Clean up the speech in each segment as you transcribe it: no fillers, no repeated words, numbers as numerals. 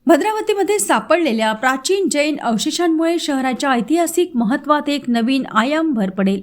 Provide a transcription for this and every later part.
भद्रावतीमध्ये सापडलेल्या प्राचीन जैन अवशेषांमुळे शहराच्या ऐतिहासिक महत्त्वात एक नवीन आयाम भर पडेल.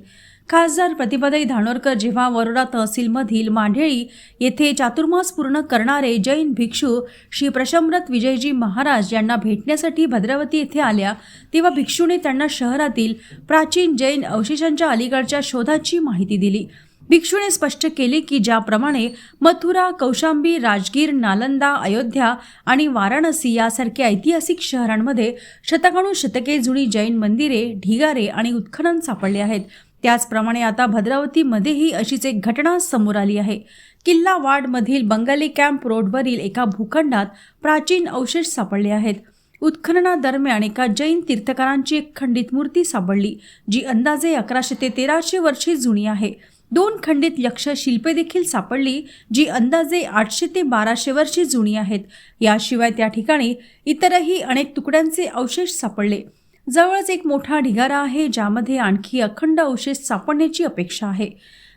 खासदार प्रतिभाताई धानोरकर जेव्हा वरोरा तहसीलमधील मांढेळी येथे चातुर्मास पूर्ण करणारे जैन भिक्षू श्री प्रशमरथ विजयजी महाराज यांना भेटण्यासाठी भद्रावती येथे आल्या, तेव्हा भिक्षूने त्यांना शहरातील प्राचीन जैन अवशेषांच्या अलीकडच्या शोधाची माहिती दिली. भिक्षूने स्पष्ट केले की ज्याप्रमाणे मथुरा, कौशांबी, राजगीर, नालंदा, अयोध्या आणि वाराणसी यासारख्या ऐतिहासिक शहरांमध्ये शतकानुशतके जुनी जैन मंदिरे, ढिगारे आणि उत्खनन सापडले आहेत, त्याचप्रमाणे आता भद्रावतीमध्येही अशीच एक घटना समोर आली आहे. किल्ला वाडमधील बंगाली कॅम्प रोडवरील एका भूखंडात प्राचीन अवशेष सापडले आहेत. उत्खननादरम्यान एका जैन तीर्थकारांची एक खंडित मूर्ती सापडली, जी अंदाजे 1100 ते 1300 वर्षे जुनी आहे. 2 खंडित यक्ष शिल्पे देखील सापडली, जी अंदाजे 800 ते 1200 वर्षे जुनी आहेत. याशिवाय त्या ठिकाणी इतरही अनेक तुकड्यांचे अवशेष सापडले. जवळच एक मोठा ढिगारा आहे, ज्यामध्ये आणखी अखंड अवशेष सापडण्याची अपेक्षा आहे.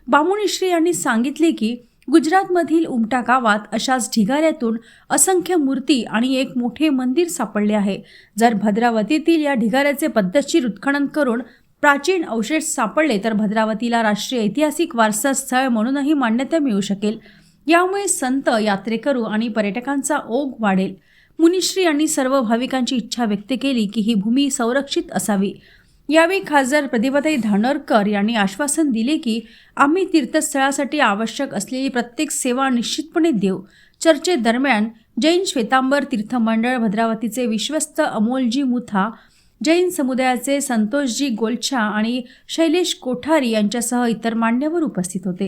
बामुनिश्री यांनी सांगितले की गुजरातमधील उमटा गावात अशाच ढिगाऱ्यातून असंख्य मूर्ती आणि एक मोठे मंदिर सापडले आहे. जर भद्रावतीतील या ढिगाऱ्याचे पद्धतशीर उत्खनन करून प्राचीन अवशेष सापडले तर भद्रावतीला राष्ट्रीय ऐतिहासिक वारसा स्थळ म्हणूनही मान्यता मिळू शकेल. यामुळे संत, यात्रेकरू आणि पर्यटकांचा ओघ वाढेल. मुनिश्री यांनी सर्व भाविकांची इच्छा व्यक्त केली की ही भूमी संरक्षित असावी. यावेळी खासदार प्रतिभाताई धानोरकर यांनी आश्वासन दिले की आम्ही तीर्थस्थळासाठी आवश्यक असलेली प्रत्येक सेवा निश्चितपणे देऊ. चर्चेदरम्यान जैन श्वेतांबर तीर्थ मंडळ भद्रावतीचे विश्वस्त अमोलजी मुथा, जैन समुदायाचे संतोषजी गोलछा आणि शैलेश कोठारी यांच्यासह इतर मान्यवर उपस्थित होते.